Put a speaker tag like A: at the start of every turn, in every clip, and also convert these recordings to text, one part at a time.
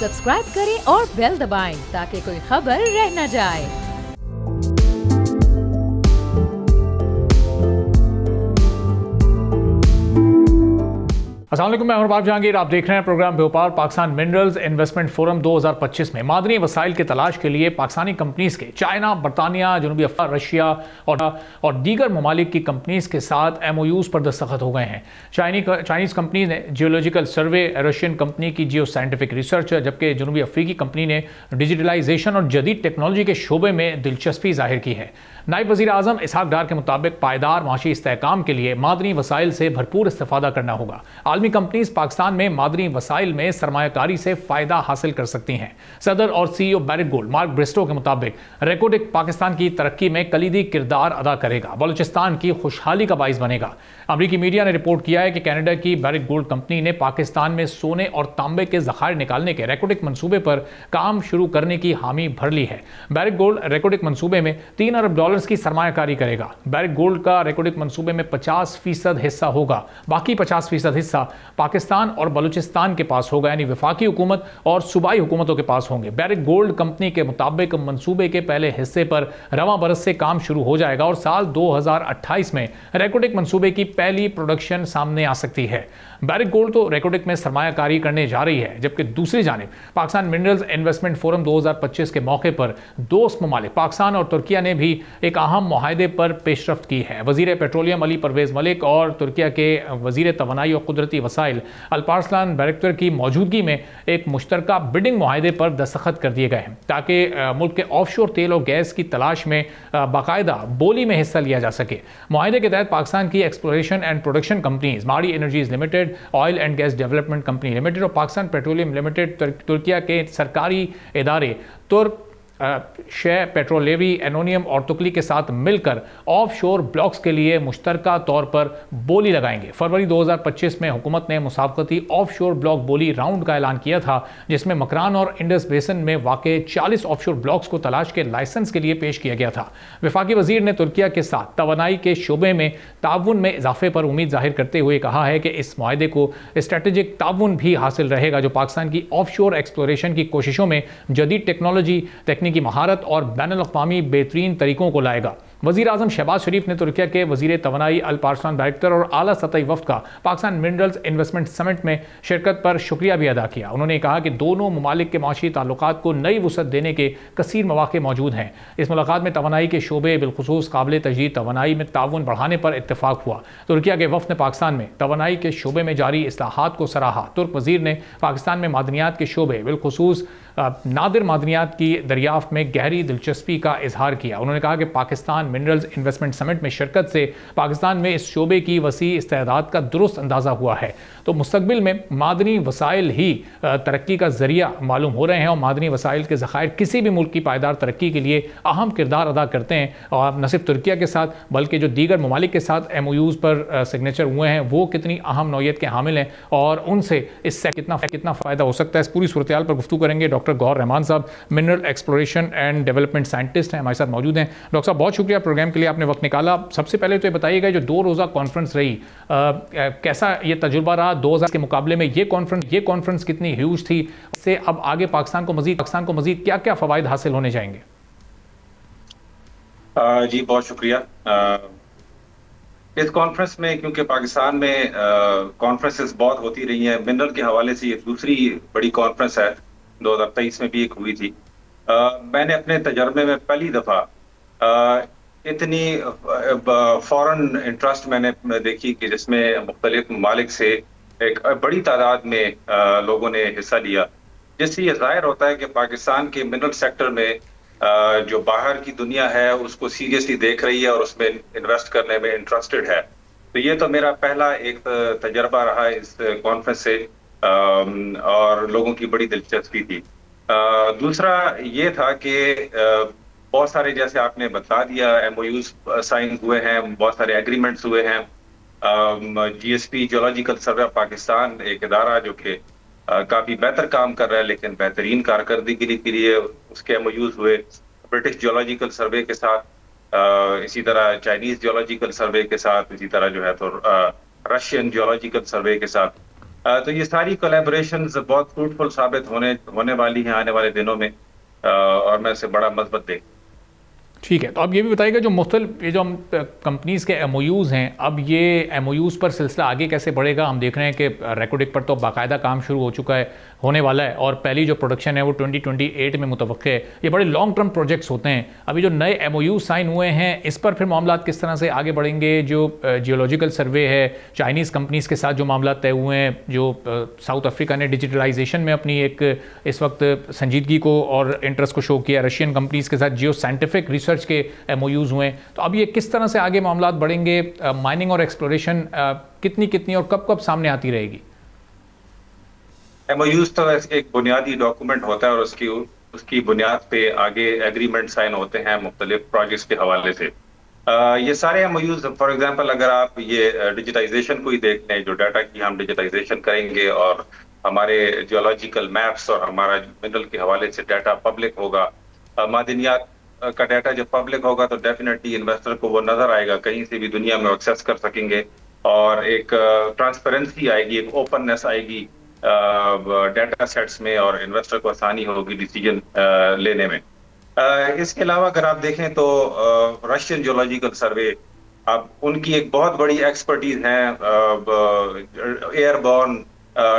A: Subscribe करें और bell दबाएं ताकि कोई खबर रह न जाए।
B: अस्सलाम वालेकुम, मैं हूं जहांगीर। आप देख रहे हैं प्रोग्राम व्यापार। पाकिस्तान मिनरल्स इन्वेस्टमेंट फोरम 2025 में मादनी वसाइल की तलाश के लिए पाकिस्तानी कंपनीज के चाइना, बरतानिया, जनूबी अफ्रीका, रशिया और दीगर ममालिक की कंपनीज के साथ MOUs पर दस्तखत हो गए हैं। चाइनीज़ कंपनी ने जियोलॉजिकल सर्वे, रशियन कंपनी की जियो साइंटिफिक रिसर्च, जबकि जनूबी अफ्रीकी कंपनी ने डिजिटलाइजेशन और जदीद टेक्नोलॉजी के शोबे में दिलचस्पी जाहिर की है। नायब वज़ीर आज़म इसहाक डार के मुताबिक पायदार माशी इस्तेहकाम के लिए मादनी वसाइल से भरपूर इस्तेफादा करना होगा। आलमी कंपनीज पाकिस्तान में मादनी वसाइल में सरमायाकारी से फ़ायदा हासिल कर सकती हैं। सदर और CEO बैरिट गोल्ड मार्क ब्रिस्टो के मुताबिक रेकोडिक पाकिस्तान की तरक्की में कलीदी किरदार अदा करेगा, बलूचिस्तान की खुशहाली का बाइस बनेगा। अमरीकी मीडिया ने रिपोर्ट किया है कि कनाडा की बैरिट गोल्ड कंपनी ने पाकिस्तान में सोने और तांबे के ज़खायर निकालने के रेकोडिक मंसूबे पर काम शुरू करने की हामी भर ली है। बैरिट गोल्ड रेकोडिक मंसूबे में $3 अरब की सरमायाकारी करेगा। बैरिट गोल्ड का रेकोडिक मंसूबे में 50% हिस्सा होगा, बाकी 50% हिस्सा पाकिस्तान और बलूचिस्तान के पास होगा, यानी वफाकी हुकूमत और सूबाई हुकूमतों के पास होंगे। बैरिट गोल्ड कंपनी के मुताबिक मंसूबे के पहले हिस्से पर रवां बरस से काम शुरू हो जाएगा और साल 2028 में रेकोडिक मंसूबे की पहली प्रोडक्शन सामने आ सकती है। बैरिट गोल्ड तो रेकोडिक में सरमायाकारी करने जा रही है, जबकि दूसरी जानिब पाकिस्तान मिनरल्स इन्वेस्टमेंट फोरम 2025 के मौके पर दोस्त ममालिक पाकिस्तान और तुर्किया ने भी एक अहम मुआहदे पर पेशरफ्त की है। वजीर पेट्रोलियम अली परवेज मलिक और तुर्किया के वजीर तवानाई और कुदरती वसाइल अल्पार्सलान बैरक्टर की मौजूदगी में एक मुश्तरका बिडिंग मुआहदे पर दस्तखत कर दिए गए हैं, ताकि मुल्क के ऑफशोर तेल और गैस की तलाश में बाकायदा बोली में हिस्सा लिया जा सके। मुआहदे के तहत पाकिस्तान की एक्सप्लोरेशन एंड प्रोडक्शन कंपनीज माड़ी energies limited, oil and gas development company limited और पाकिस्तान पेट्रोलियम लिमिटेड, तुर्किया के सरकारी इदारे तुर्क शे पेट्रोलेवी, एनोनियम और तुकली के साथ मिलकर ऑफशोर ब्लॉक्स के लिए मुश्तरका तौर पर बोली लगाएंगे। फरवरी 2025 में हुकूमत ने मुसाबकती ऑफशोर ब्लॉक बोली राउंड का ऐलान किया था, जिसमें मकरान और इंडस बेसन में वाक़े 40 ऑफशोर ब्लॉक्स को तलाश के लाइसेंस के लिए पेश किया गया था। वफाकी वजीर ने तुर्किया के साथ तवानाई के शोबे में ताउन में इजाफे पर उम्मीद जाहिर करते हुए कहा है कि इस मुआहदे को स्ट्रेटेजिक ताउन भी हासिल रहेगा, जो पाकिस्तान की ऑफशोर एक्सप्लोरेशन की कोशिशों में जदीद टेक्नोलॉजी, की महारत और बैनुल-अक़वामी बेहतरीन तरीकों को लाएगा। वज़ीर आज़म शहबाज शरीफ ने तुर्किया के वज़ीर तवानाई अल्पार्सलान बैरक्टर और आला सतही वफ़द का पाकिस्तान मिनरल्स इन्वेस्टमेंट समिट में शिरकत पर शुक्रिया भी अदा किया। उन्होंने कहा कि दोनों ममालिक के माशी ताल्लुकात को नई वुसअत देने के कसीर मौक़े मौजूद हैं। इस मुलाकात में तवानाई के शोबे बिलखुसूस काबिल तजदीद तवानाई में ताउन बढ़ाने पर इत्तफाक हुआ। तुर्किया के वफ़द ने पाकिस्तान में तवानाई के शोबे में जारी इस्लाहात को सराहा। तुर्क वज़ीर ने पाकिस्तान में मादनियात के शोबे बिलखुसूस नादिर मादनियात की दरियाफ्त में गहरी दिलचस्पी का इजहार किया। उन्होंने कहा कि पाकिस्तान मिनरल्स इन्वेस्टमेंट समिट में शिरकत से पाकिस्तान में इस शोबे की वसी इस्तेदाद का दुरुस्त अंदाज़ा हुआ है, तो मुस्तकबिल में मादनी वसाइल ही तरक्की का जरिया मालूम हो रहे हैं और मादनी वसाइल के ज़खायर किसी भी मुल्क की पायदार तरक्की के लिए अहम किरदार अदा करते हैं। और न सिर्फ तुर्किया के साथ बल्कि जो दीगर ममालिक के साथ MOUs पर सिग्नेचर हुए हैं वो कितनी अहम नौयत के हामिल हैं और उनसे इससे कितना फ़ायदा हो सकता है। इस पूरी सूरत हाल पर गुफ्तगू करेंगे। डॉक्टर गौहर रहमान साहब mineral exploration and development scientist हैं, हमारे साथ मौजूद हैं। डॉक्टर साहब, बहुत शुक्रिया प्रोग्राम के लिए, आपने वक्त निकाला। सबसे पहले तो ये बताइएगा, जो 2 रोज़ा कॉन्फ्रेंस रही, कैसा ये तजुर्बा रहा 2000 के मुकाबले में? ये कॉन्फ्रेंस कितनी ह्यूज थी? इससे अब आगे पाकिस्तान को मजीद क्या क्या फ़वाइद हासिल होने जाएंगे?
C: जी बहुत शुक्रिया। इस कॉन्फ्रेंस में, क्योंकि पाकिस्तान में कॉन्फ्रेंसेस बहुत होती रही हैं, मिनरल के हवाले से ये दूसरी बड़ी कॉन्फ्रेंस है। 2023 में भी एक हुई थी। मैंने अपने तजर्बे में पहली दफ़ा इतनी फॉरेन इंटरेस्ट मैंने देखी कि जिसमें मुख्तलिफ ममालिक से एक बड़ी तादाद में लोगों ने हिस्सा लिया, जिससे ये जाहिर होता है कि पाकिस्तान के मिनरल सेक्टर में जो बाहर की दुनिया है उसको सीरियसली देख रही है और उसमें इन्वेस्ट करने में इंटरेस्टेड है। तो ये तो मेरा पहला एक तजर्बा रहा इस कॉन्फ्रेंस से और लोगों की बड़ी दिलचस्पी थी। दूसरा ये था कि बहुत सारे, जैसे आपने बता दिया, MOUs साइन हुए हैं, बहुत सारे एग्रीमेंट्स हुए हैं। GSP geological survey of Pakistan एक इदारा जो कि काफी बेहतर काम कर रहा है, लेकिन बेहतरीन कारकर्दगी के लिए उसके MOUs हुए। ब्रिटिश जियोलॉजिकल सर्वे के साथ, इसी तरह चाइनीज जियोलॉजिकल सर्वे के साथ, इसी तरह जो है तो रशियन जियोलॉजिकल सर्वे के साथ। तो ये सारी कोलैबोरेशंस बहुत फ्रूटफुल साबित होने वाली हैं आने वाले दिनों में, और मैं इसे बड़ा मजबूत देख।
B: ठीक है, तो अब ये भी बताइएगा जो मुख्तलिफ ये जो हम कंपनीज़ के एमओयूज़ हैं, अब ये एमओयूज़ पर सिलसिला आगे कैसे बढ़ेगा? हम देख रहे हैं कि रेकोडिक पर तो बाकायदा काम शुरू हो चुका है, होने वाला है, और पहली जो प्रोडक्शन है वो 2028 में मुतवक्के है। ये बड़े लॉन्ग टर्म प्रोजेक्ट्स होते हैं। अभी जो नए एमओयू साइन हुए हैं, इस पर फिर मामला किस तरह से आगे बढ़ेंगे? जो जियोलॉजिकल सर्वे है, चाइनीज़ कंपनीज़ के साथ जो मामला तय हुए हैं, जो साउथ अफ्रीका ने डिजिटलाइजेशन में अपनी एक इस वक्त संजीदगी को और इंटरेस्ट को शो किया, रशियन कंपनीज़ के साथ जियो साइंटिफिक रिसर्च के एमओयूज़ हुए हैं, तो अब ये किस तरह से आगे मामला बढ़ेंगे? माइनिंग और एक्सप्लोरेशन कितनी कितनी और कब कब सामने आती रहेगी?
C: एमओयूज तो एक बुनियादी डॉक्यूमेंट होता है और उसकी बुनियाद पे आगे एग्रीमेंट साइन होते हैं मुख्तलिफ प्रोजेक्ट्स के हवाले से। ये सारे एमओयूज, फॉर एग्जांपल अगर आप ये डिजिटाइजेशन को ही देख लें, जो डाटा की हम डिजिटाइजेशन करेंगे और हमारे जियोलॉजिकल मैप्स और हमारा मिनरल के हवाले से डाटा पब्लिक होगा, मादनियात का डाटा जब पब्लिक होगा तो डेफिनेटली इन्वेस्टर को वो नजर आएगा, कहीं से भी दुनिया में एक्सेस कर सकेंगे, और एक ट्रांसपेरेंसी आएगी, एक ओपननेस आएगी डाटा सेट्स में, और इन्वेस्टर को आसानी होगी डिसीजन लेने में। इसके अलावा अगर आप देखें तो रशियन जियोलॉजिकल सर्वे, अब उनकी एक बहुत बड़ी एक्सपर्टीज है एयरबॉर्न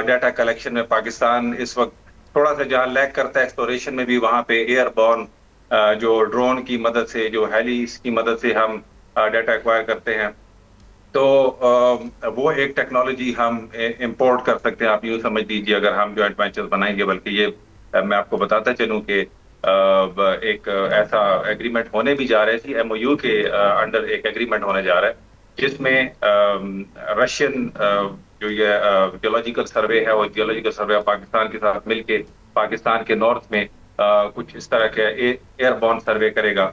C: डाटा कलेक्शन में। पाकिस्तान इस वक्त थोड़ा सा जहां लैग करता है एक्सप्लोरेशन में भी, वहां पे एयरबॉर्न जो ड्रोन की मदद से, जो हेलीज की मदद से हम डाटा एक्वायर करते हैं, तो वो एक टेक्नोलॉजी हम इंपोर्ट कर सकते हैं। आप यूँ समझ लीजिए, अगर हम जॉइंट वेंचर्स बनाएंगे, बल्कि ये मैं आपको बताता चलूं कि एक ऐसा एग्रीमेंट होने भी जा रहा है, इसी एमओयू के अंडर एक एग्रीमेंट होने जा रहा है, जिसमें रशियन जो ये जियोलॉजिकल सर्वे है, वो जियोलॉजिकल सर्वे ऑफ पाकिस्तान के साथ मिलके पाकिस्तान के नॉर्थ में कुछ इस तरह के एयरबॉर्न सर्वे करेगा।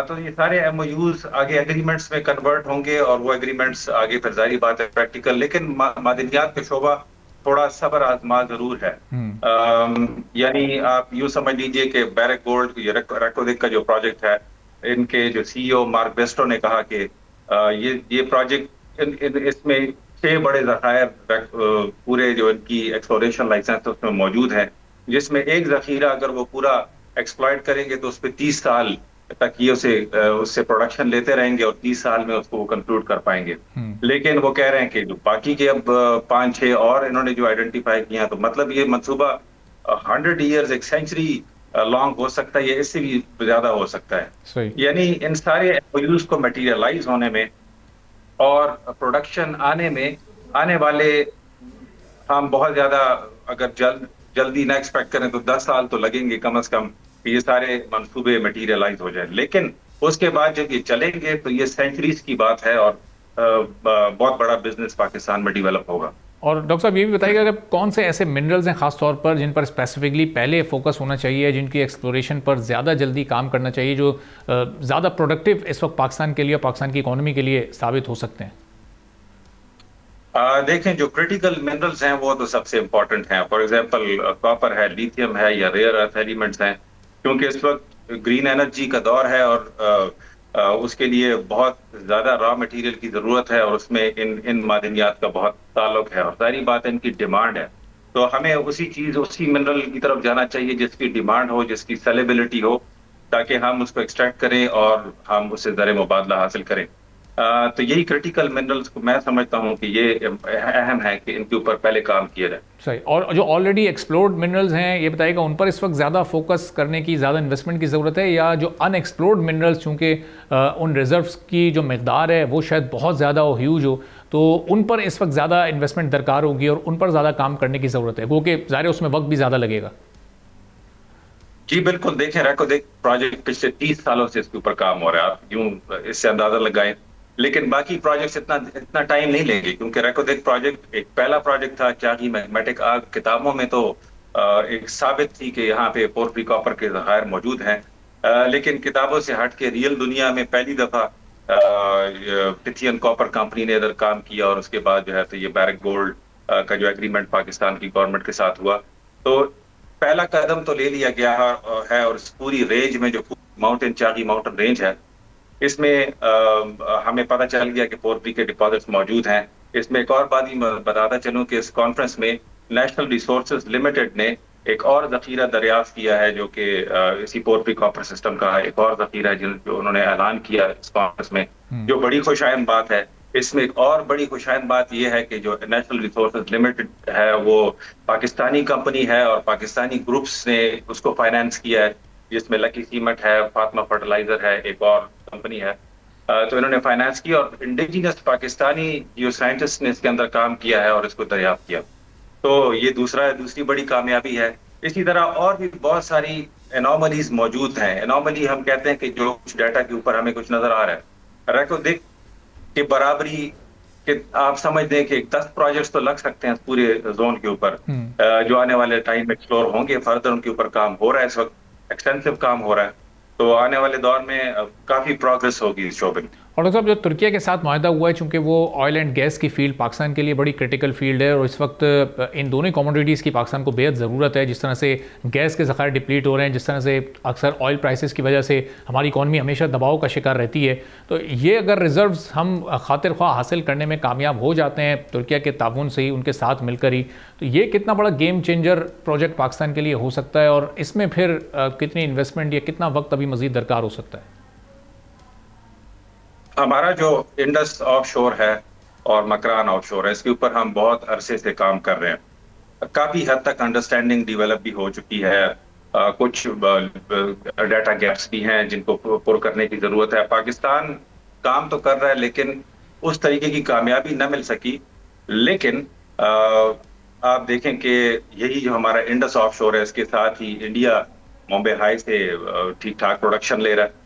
C: तो ये सारे एमओयूज आगे एग्रीमेंट्स में कन्वर्ट होंगे, और वो एग्रीमेंट्स आगे फिर जारी बात है प्रैक्टिकल, लेकिन मादनियात का शोबा थोड़ा सब्र आजमा जरूर है। यानी आप यूं समझ लीजिए कि बैरक गोल्ड, ये रेकोडिक का जो प्रोजेक्ट है, इनके जो सीईओ मार्क बेस्टो ने कहा कि ये प्रोजेक्ट इसमें 6 बड़े जखायर पूरे जो इनकी एक्सप्लोरेशन लाइसेंस उसमें मौजूद है, जिसमें एक जखीरा अगर वो पूरा एक्सप्लॉइट करेंगे तो उस पर 30 साल तक ये उससे प्रोडक्शन लेते रहेंगे, और 30 साल में उसको वो कंक्लूड कर पाएंगे। लेकिन वो कह रहे हैं कि जो बाकी के अब 5-6 और इन्होंने जो आइडेंटिफाई किया, तो मतलब ये मंसूबा 100 ईयर्स, एक सेंचुरी लॉन्ग हो सकता है, या इससे भी ज्यादा हो सकता है। यानी इन सारे एमओयूज को मटीरियलाइज होने में और प्रोडक्शन आने में आने वाले, हम बहुत ज्यादा अगर जल्दी ना एक्सपेक्ट करें तो 10 साल तो लगेंगे कम से कम, ये सारे मंसूबे मटीरियलाइज हो जाए। लेकिन उसके बाद जब ये चलेंगे तो ये सेंचुरीज की बात है, और बहुत बड़ा बिजनेस पाकिस्तान में डेवलप होगा।
B: और डॉक्टर साहब ये भी बताइएगा कि कौन से ऐसे मिनरल्स हैं खास तौर पर जिन पर स्पेसिफिकली पहले फोकस होना चाहिए, जिनकी एक्सप्लोरेशन पर ज़्यादा जल्दी काम करना चाहिए, जो ज़्यादा प्रोडक्टिव इस वक्त पाकिस्तान के लिए और पाकिस्तान की इकोनॉमी के लिए साबित हो सकते हैं?
C: देखें, जो क्रिटिकल मिनरल्स हैं वो तो सबसे इम्पोर्टेंट हैं। फॉर एग्जांपल कॉपर है, लिथियम है, या रेयर अर्थ एलिमेंट्स हैं, क्योंकि इस वक्त ग्रीन एनर्जी का दौर है, और उसके लिए बहुत ज्यादा रॉ मटेरियल की जरूरत है, और उसमें इन मादनियात का बहुत ताल्लुक है, और सारी बात इनकी डिमांड है। तो हमें उसी मिनरल की तरफ जाना चाहिए जिसकी डिमांड हो, जिसकी सेलेबिलिटी हो, ताकि हम उसको एक्सट्रैक्ट करें और हम उससे ज़र मुबादला हासिल करें। तो यही क्रिटिकल मिनरल्स को मैं समझता हूँ कि ये अहम है कि इनके ऊपर पहले काम किया जाए।
B: सही। और जो ऑलरेडी एक्सप्लोर्ड मिनरल्स हैं, ये बताइएगा उन पर इस वक्त ज़्यादा फोकस करने की, ज़्यादा इन्वेस्टमेंट की ज़रूरत है, या जो अनएक्सप्लोर्ड मिनरल्स, चूँकि उन रिजर्व्स की जो मकदार है वो शायद बहुत ज़्यादा हो, ह्यूज हो, तो उन पर इस वक्त ज़्यादा इन्वेस्टमेंट दरकार होगी और उन पर ज़्यादा काम करने की ज़रूरत है, क्योंकि ज़ाहिर है उसमें वक्त भी ज़्यादा लगेगा?
C: जी बिल्कुल। देखें, रेकोडिक प्रोजेक्ट पिछले 30 सालों से इसके ऊपर काम हो रहा है, आप यूं इससे अंदाजा लगाएं, लेकिन बाकी प्रोजेक्ट्स इतना टाइम नहीं लेंगे, क्योंकि रेकोडिक प्रोजेक्ट एक पहला प्रोजेक्ट था। चागी मैग्नेटिक आग किताबों में तो एक साबित थी कि यहाँ पे पोर्फरी कॉपर के ज़खायर मौजूद हैं, लेकिन किताबों से हट के रियल दुनिया में पहली दफा लिथियम कॉपर कंपनी ने इधर काम किया, और उसके बाद जो है तो ये बैरक गोल्ड का जो एग्रीमेंट पाकिस्तान की गवर्नमेंट के साथ हुआ, तो पहला कदम तो ले लिया गया है। और इस पूरी रेंज में जो माउंटेन चागी माउंटेन रेंज है, इसमें हमें पता चल गया कि पोर्फरी के डिपॉजिट्स मौजूद हैं। इसमें एक और बात ही बताता चलूं कि इस कॉन्फ्रेंस में नेशनल रिसोर्सेज लिमिटेड ने एक और जखीरा दरियाफ्त किया है, जो कि इसी पोर्ट्री कॉपर सिस्टम का एक और जखीरा है जो उन्होंने ऐलान किया इस कॉन्फ्रेंस में, जो बड़ी खुशाइन बात है। इसमें एक और बड़ी खुशाइन बात यह है कि जो नेशनल रिसोर्सेज लिमिटेड है वो पाकिस्तानी कंपनी है और पाकिस्तानी ग्रुप्स ने उसको फाइनेंस किया है, जिसमें लकी सीमेंट है, फातिमा फर्टिलाइजर है, एक और कंपनी है। तो इन्होंने फाइनेंस किया और इंडिजिनस पाकिस्तानी जियो साइंटिस्ट ने इसके अंदर काम किया है और इसको दरियाफ्त किया। तो ये दूसरी बड़ी कामयाबी है। इसी तरह और भी बहुत सारी एनोमलीज मौजूद हैं। एनोमली हम कहते हैं कि जो कुछ डाटा के ऊपर हमें कुछ नजर आ रहा है, रेकोदिक के बराबरी कि आप समझ दें कि 10 प्रोजेक्ट्स तो लग सकते हैं पूरे जोन के ऊपर, जो आने वाले टाइम में एक्सप्लोर होंगे। फर्दर उनके ऊपर काम हो रहा है, इस वक्त एक्सटेंसिव काम हो रहा है, तो आने वाले दौर में काफी प्रोग्रेस होगी इस शोबे में।
B: और डॉक्टर साहब, जो तुर्किया के साथ माहिदा हुआ है, चूंकि वो ऑयल एंड गैस की फील्ड पाकिस्तान के लिए बड़ी क्रिटिकल फील्ड है और इस वक्त इन दोनों कमोडिटीज़ की पाकिस्तान को बेहद ज़रूरत है। जिस तरह से गैस के ज़खायर डिप्लीट हो रहे हैं, जिस तरह से अक्सर ऑयल प्राइसेस की वजह से हमारी इकॉनमी हमेशा दबाव का शिकार रहती है, तो ये अगर रिजर्व्स हम खातिर ख्वाह हासिल करने में कामयाब हो जाते हैं तुर्किया के ताउन से ही, उनके साथ मिलकर ही, तो ये कितना बड़ा गेम चेंजर प्रोजेक्ट पाकिस्तान के लिए हो सकता है और इसमें फिर कितनी इन्वेस्टमेंट या कितना वक्त अभी मज़ीद दरकार हो सकता है?
C: हमारा जो इंडस ऑफशोर है और मकरान ऑफशोर है, इसके ऊपर हम बहुत अरसे से काम कर रहे हैं। काफी हद तक अंडरस्टैंडिंग डेवलप भी हो चुकी है। कुछ डाटा गैप्स भी हैं जिनको पुर करने की जरूरत है। पाकिस्तान काम तो कर रहा है लेकिन उस तरीके की कामयाबी न मिल सकी। लेकिन आप देखें कि यही जो हमारा इंडस ऑफशोर है, इसके साथ ही इंडिया बॉम्बे हाई से ठीक ठाक प्रोडक्शन ले रहा है।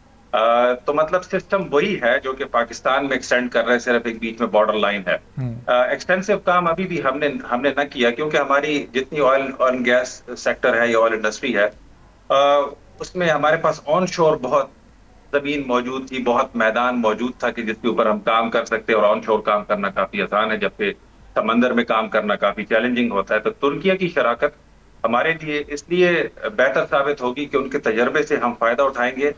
C: तो मतलब सिस्टम वही है जो कि पाकिस्तान में एक्सटेंड कर रहा है, सिर्फ एक बीच में बॉर्डर लाइन है। एक्सटेंसिव काम अभी भी हमने न किया, क्योंकि हमारी जितनी ऑयल गैस सेक्टर है या ऑयल इंडस्ट्री है, उसमें हमारे पास ऑन शोर बहुत जमीन मौजूद थी, बहुत मैदान मौजूद था कि जिसके ऊपर हम काम कर सकते हैं। और ऑन शोर काम करना काफी आसान है, जबकि समंदर में काम करना काफी चैलेंजिंग होता है। तो तुर्किया की शराकत हमारे लिए इसलिए बेहतर साबित होगी कि उनके तजर्बे से हम फायदा उठाएंगे,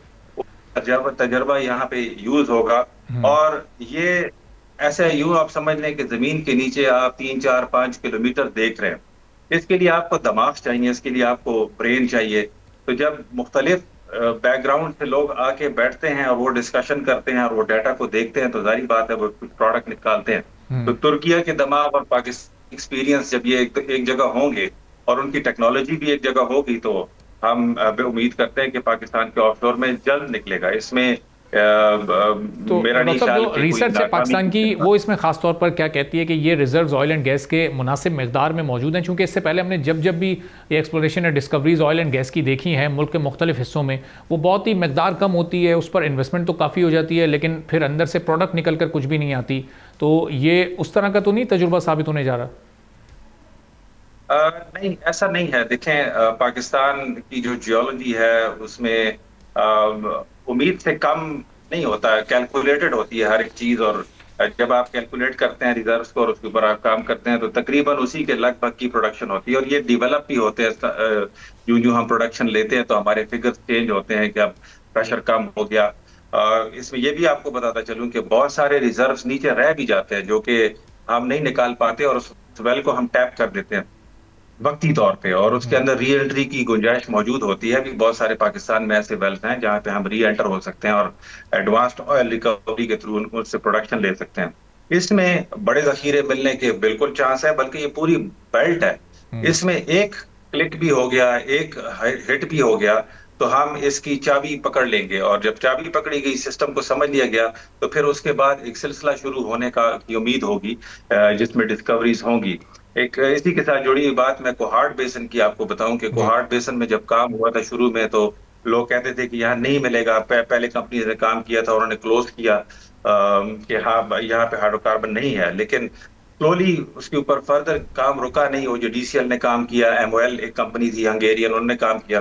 C: तजर्बा यहाँ पे यूज होगा। और ये ऐसा यूं आप समझ लें कि जमीन के नीचे आप 3, 4, 5 किलोमीटर देख रहे हैं। इसके लिए आपको दिमाग चाहिए, इसके लिए आपको ब्रेन चाहिए। तो जब मुख्तलिफ बैकग्राउंड से लोग आके बैठते हैं और वो डिस्कशन करते हैं और वो डाटा को देखते हैं, तो जाहिर बात है वो कुछ प्रोडक्ट निकालते हैं। तो तुर्किया के दिमाग और पाकिस्तान एक्सपीरियंस जब ये एक जगह होंगे और उनकी टेक्नोलॉजी भी एक जगह होगी, तो हम उम्मीद करते हैं कि पाकिस्तान के ऑफशोर में जल्द निकलेगा। इसमें
B: तो मेरा नहीं ख्याल जो रिसर्च है पाकिस्तान की, वो इसमें खास तौर पर क्या कहती है कि ये रिजर्व्स ऑयल एंड गैस के मुनासिब मकदार में मौजूद हैं? चूंकि इससे पहले हमने जब भी ये एक्सप्लोरेशन या डिस्कवरीज ऑयल एंड गैस की देखी हैं मुल्क के मुख्तलिफ हिस्सों में, वो बहुत ही मकदार कम होती है, उस पर इन्वेस्टमेंट तो काफ़ी हो जाती है, लेकिन फिर अंदर से प्रोडक्ट निकल कर कुछ भी नहीं आती। तो ये उस तरह का तो नहीं तजुर्बा साबित होने जा रहा?
C: नहीं, ऐसा नहीं है। देखें, पाकिस्तान की जो जियोलॉजी है उसमें उम्मीद से कम नहीं होता है, कैलकुलेटेड होती है हर एक चीज। और जब आप कैलकुलेट करते हैं रिजर्व्स को और उसके ऊपर आप काम करते हैं, तो तकरीबन उसी के लगभग की प्रोडक्शन होती है। और ये डेवलप भी होते हैं, यूं यूं हम प्रोडक्शन लेते हैं तो हमारे फिगर्स चेंज होते हैं कि अब प्रेशर कम हो गया। इसमें ये भी आपको बताता चलूं कि बहुत सारे रिजर्व्स नीचे रह भी जाते हैं जो कि हम नहीं निकाल पाते, और उस वेल को हम टैप कर देते हैं वक्ती तौर पे, और उसके अंदर री एंट्री की गुंजाइश मौजूद होती है। अभी बहुत सारे पाकिस्तान में ऐसे वेल्स हैं जहां पे हम री एंटर हो सकते हैं और एडवांस्ड ऑयल रिकवरी के थ्रू उनसे प्रोडक्शन ले सकते हैं। इसमें बड़े जखीरे मिलने के बिल्कुल चांस है, बल्कि ये पूरी बेल्ट है। इसमें एक क्लिक भी हो गया, एक हिट भी हो गया, तो हम इसकी चाबी पकड़ लेंगे। और जब चाबी पकड़ी गई, सिस्टम को समझ लिया गया, तो फिर उसके बाद एक सिलसिला शुरू होने की उम्मीद होगी जिसमें डिस्कवरीज होंगी। एक इसी के साथ जुड़ी हुई बात मैं कोहार्ड बेसन की आपको बताऊं कि कोहार्ड बेसन में जब काम हुआ था शुरू में, तो लोग कहते थे कि यहाँ नहीं मिलेगा। पहले कंपनी ने काम किया था, उन्होंने क्लोज किया कि हाँ यहाँ पे हाइड्रोकार्बन नहीं है। लेकिन स्लोली उसके ऊपर फर्दर काम रुका नहीं। वो जो DCL ने काम किया, MOL एक कंपनी थी हंगेरियन, उन्होंने काम किया,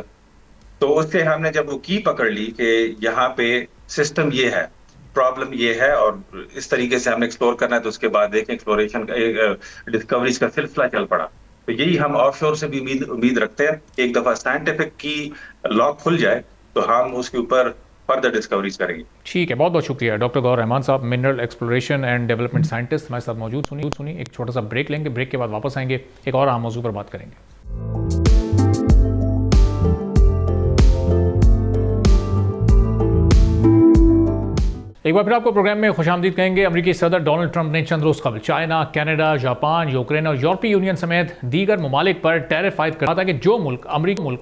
C: तो उससे हमने जब वो की पकड़ ली कि यहाँ पे सिस्टम ये है, प्रॉब्लम ये है और इस तरीके से हमने एक्सप्लोर करना है, तो उसके बाद देखें एक्सप्लोरेशन का डिस्कवरीज का सिलसिला चल पड़ा। तो यही हम ऑफशोर से भी उम्मीद रखते हैं। एक दफा साइंटिफिक की लॉक खुल जाए तो हम उसके ऊपर फर्दर डिस्कवरीज करेंगे।
B: ठीक है, बहुत बहुत शुक्रिया डॉक्टर गौहर रहमान साहब, mineral exploration and development scientist हमारे साथ मौजूद। सुनी एक छोटा सा ब्रेक लेंगे, ब्रेक के बाद वापस आएंगे, एक और अहम मौजू पर बात करेंगे। एक बार फिर आपको प्रोग्राम में खुशामदीद कहेंगे। अमेरिकी सदर डोनाल्ड ट्रंप ने चंद रोज कबल चाइना, कनाडा, जापान, यूक्रेन और यूरोपीय यूनियन समेत दीगर ममालिक पर टैरिफ आयद करा था कि जो मुल्क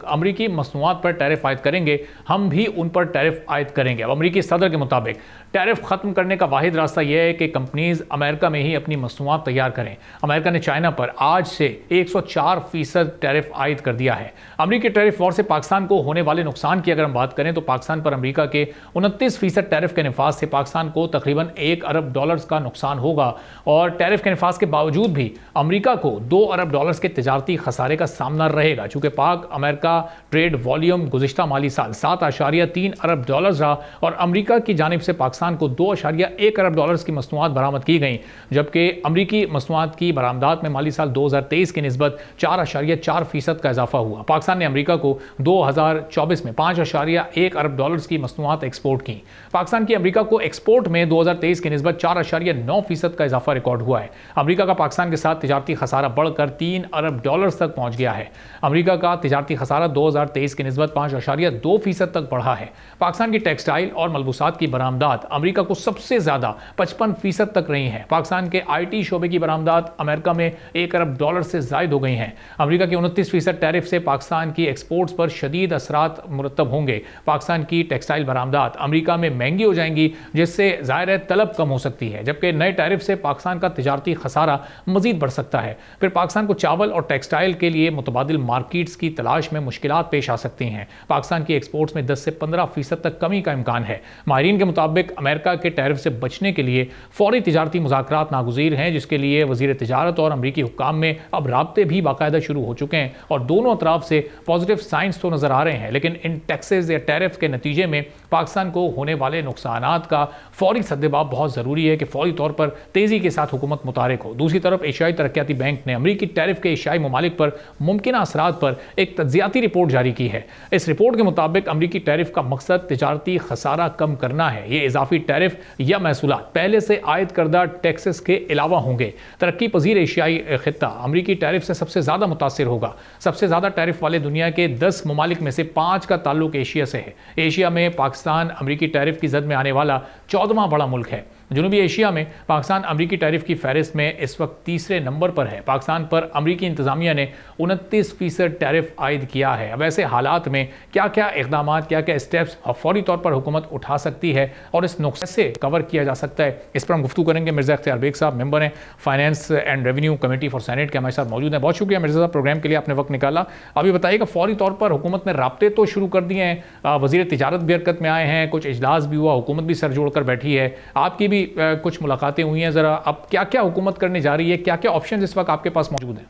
B: अमरीकी मसनूआत पर टैरिफ आयद करेंगे हम भी उन पर टैरिफ आयद करेंगे। अब अमरीकी सदर के मुताबिक टैरिफ खत्म करने का वाहिद रास्ता यह है कि कंपनीज अमेरिका में ही अपनी मसनूआत तैयार करें। अमेरिका ने चाइना पर आज से 104% टैरिफ आयद कर दिया है। अमरीकी टैरिफ वॉर से पाकिस्तान को होने वाले नुकसान की अगर हम बात करें तो पाकिस्तान पर अमरीका के 29% टैरिफ के निफाज से पाकिस्तान को तकरीबन $1 अरब का नुकसान होगा और टैरिफ के निफाज के बावजूद भी अमरीका को $2 अरब के तिजारती खसारे का सामना रहेगा। चूंकि पाक अमेरिका ट्रेड वॉल्यूम गुज़िश्ता माली साल $7.3 अरब रहा और अमरीका की जानिब से पाकिस्तान को $2.1 अरब की मसनूआत बरामद की गई, जबकि अमरीकी मसनूआत की बरामदात में माली साल 2023 की निस्बत 4.4% का इजाफा हुआ। पाकिस्तान ने अमरीका को 2024 में $5.1 अरब की मसनूआत एक्सपोर्ट की। पाकिस्तान की अमरीका को एक्सपोर्ट में 2023 की निस्बत 4.9% का इजाफा रिकॉर्ड हुआ है। अमरीका का पाकिस्तान के साथ तिजारती खसारा बढ़कर $3 अरब तक पहुंच गया है। अमरीका का तिजारती खसारा 2023 की निस्बत 5.2% तक बढ़ा है। पाकिस्तान की टेक्सटाइल और मलबूसात की बरामदात अमरीका को सबसे ज्यादा 55% तक रही है। पाकिस्तान के IT शोबे की बरामदात अमेरिका में $1 अरब से जायद हो गई हैं। अमरीका के 29% टैरिफ से पाकिस्तान की एक्सपोर्ट्स पर शदीद असरात मुरतब होंगे। पाकिस्तान की टेक्सटाइल बरामदात अमरीका में महंगी हो जाएंगी, जिससे ज़ाहिर है तलब कम हो सकती है, जबकि नए टैरिफ से पाकिस्तान का तिजारती खसारा मजीद बढ़ सकता है। फिर पाकिस्तान को चावल और टेक्सटाइल के लिए मुतबादिल मार्केट्स की तलाश में मुश्किलात पेश आ सकती हैं। पाकिस्तान की एक्सपोर्ट्स में 10 से 15% तक कमी का इम्कान है। माहिरीन के मुताबिक अमेरिका के टैरिफ से बचने के लिए फौरी तिजारती मुज़ाकरात नागुज़ीर हैं, जिसके लिए वज़ीर तिजारत और अमरीकी हुक्काम में अब राब्ते भी बाकायदा शुरू हो चुके हैं और दोनों तरफ से पॉजिटिव साइंस तो नज़र आ रहे हैं, लेकिन इन टैक्सेस या टैरिफ के नतीजे में पाकिस्तान को होने वाले नुकसानात का फौरी सद्देबाब बहुत ज़रूरी है कि फौरी तौर पर तेज़ी के साथ हुकूमत मुतारिक हो। दूसरी तरफ एशियाई तरक्याती बैंक ने अमरीकी टैरिफ के एशियाई ममालिक पर मुमकिन असरात पर एक तज्जियाती रिपोर्ट जारी की है। इस रिपोर्ट के मुताबिक अमरीकी टैरिफ का मकसद तिजारती खसारा कम करना है। ये इजाफी टैरिफ या महसूलात पहले से आयद करदा टैक्सेस के अलावा होंगे। तरक्की पजीर एशियाई खित्ता अमरीकी टैरिफ से सबसे ज़्यादा मुतासिर होगा। सबसे ज़्यादा टैरिफ वाले दुनिया के 10 ममालिक में से 5 का ताल्लुक एशिया से है। एशिया में पाकिस्तान अमरीकी टैरिफ की जद में आने वाला 14वां बड़ा मुल्क है। जनूबी एशिया में पाकिस्तान अमरीकी टैरिफ की फहरिस्त में इस वक्त तीसरे नंबर पर है। पाकिस्तान पर अमरीकी इंतजामिया ने 29% टैरिफ आयद किया है। अब ऐसे हालात में क्या क्या इकदाम, क्या क्या स्टेप्स फौरी तौर पर हुकूमत उठा सकती है और इस नुकसान से कवर किया जा सकता है, इस पर हम गुफ्तगू करेंगे। मिर्ज़ा इख्तियार बेग साहब मेंबर हैं finance and revenue committee for senate के, हमारे साथ मौजूद हैं। बहुत शुक्रिया मिर्ज़ा साहब, प्रोग्राम के लिए आपने वक्त निकाला। अभी बताइएगा, फौरी तौर पर हुकूमत ने राब्ते तो शुरू कर दिए हैं, वज़ीर तिजारत भी हरकत में आए हैं, कुछ इजलास भी हुआ, हुकूमत भी सर जोड़ कर बैठी है, आपकी भी कुछ मुलाकातें हुई हैं। जरा अब क्या क्या हुकूमत करने जा रही है, क्या क्या ऑप्शन इस वक्त आपके पास मौजूद हैं?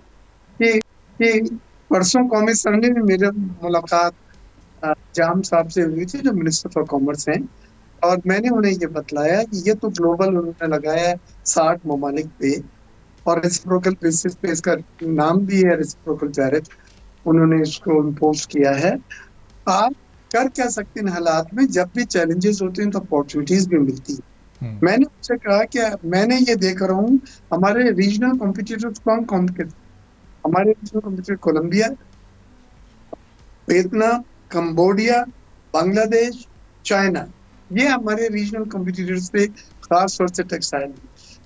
D: परसों कौमी असम्बली में मेरी मुलाकात जाम साहब से हुई थी, जो मिनिस्टर फॉर कॉमर्स हैं, और मैंने उन्हें ये बतलाया कि ये तो ग्लोबल उन्होंने लगाया है 60 ममालिक पे और रेसिप्रोकल बेसिस पे, इसका नाम भी है रेसिप्रोकल टैरिफ, उन्होंने इसको इम्पोज किया है। आप कर क्या सकते हैं हालात में, जब भी चैलेंजेस होते हैं तो अपॉर्चुनिटीज भी मिलती है। मैंने उससे कहा कि मैंने ये देख रहा हूँ हमारे रीजनल कॉम्पिटिटर्स कौन कॉम्पिटिटर, हमारे regional competitor Colombia, Vietnam, Cambodia, Bangladesh, China, ये हमारे रीजनल कॉम्पिटिटर्स थे, खास तौर से टेक्सटाइल।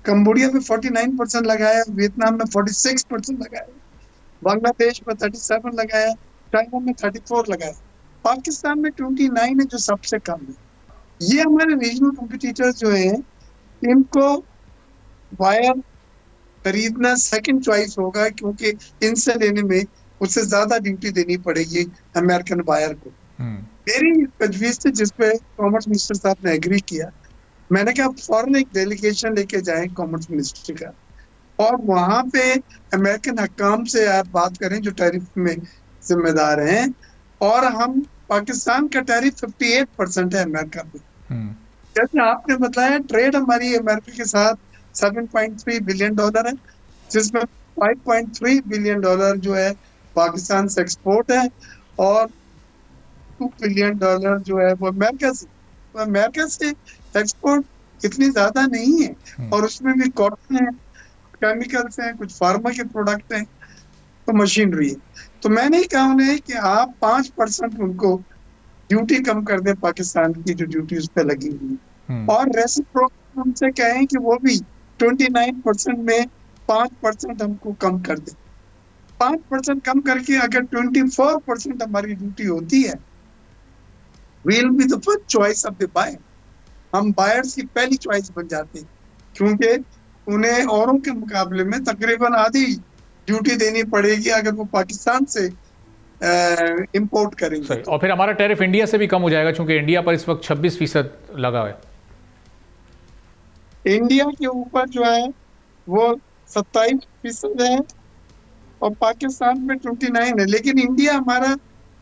D: कंबोडिया में 49% लगाया, वियतनाम में 46% लगाया, बांग्लादेश में 37 लगाया, चाइना में 34 लगाया, पाकिस्तान में 29 है, जो सबसे कम है। ये हमारे रीजनल कॉम्पिटिटर्स जो हैं, इनको वायर खरीदना सेकंड चॉइस होगा, क्योंकि इनसे लेने में उससे ज्यादा ड्यूटी देनी पड़ेगी अमेरिकन बायर को। मेरी तजवीज थी, जिसपे कॉमर्स मिनिस्टर साहब ने एग्री किया। मैंने कहा फौरन एक डेलीगेशन लेके जाएं कॉमर्स मिनिस्ट्री का, और वहां पे अमेरिकन हकाम से आप बात करें जो टैरिफ में जिम्मेदार हैं, और हम पाकिस्तान का टैरिफ 58% है अमेरिका पे। जैसे आपने बताया, ट्रेड हमारी अमेरिका के साथ $7.3 बिलियन है, जिसमें $5.3 बिलियन जो है पाकिस्तान से एक्सपोर्ट है और $2 बिलियन जो है वो अमेरिका से। अमेरिका से एक्सपोर्ट इतनी ज्यादा नहीं है, और उसमें भी कॉटन है, केमिकल्स हैं, कुछ फार्मा के प्रोडक्ट हैं, तो मशीनरी है। तो मैंने ही कहा उन्हें कि आप 5% उनको ड्यूटी कम कर दे, पाकिस्तान की जो ड्यूटी उस पर लगी हुई, और रेसिप्रोकल उनसे कहें कि वो भी 29% में 5% हमको कम कर दे। 5% कम करके अगर 24% हमारी ड्यूटी होती है, we'll be the first choice of the buyer। हम बायर्स की पहली चॉइस बन जाते हैं, क्योंकि उन्हें औरों के मुकाबले में तकरीबन आधी ड्यूटी देनी पड़ेगी अगर वो पाकिस्तान से इंपोर्ट करेंगे।
B: और फिर हमारा टैरिफ इंडिया से भी कम हो जाएगा, क्योंकि इंडिया पर इस वक्त 26% लगा है।
D: इंडिया के ऊपर जो है वो 27% है और पाकिस्तान में 29 है। लेकिन इंडिया हमारा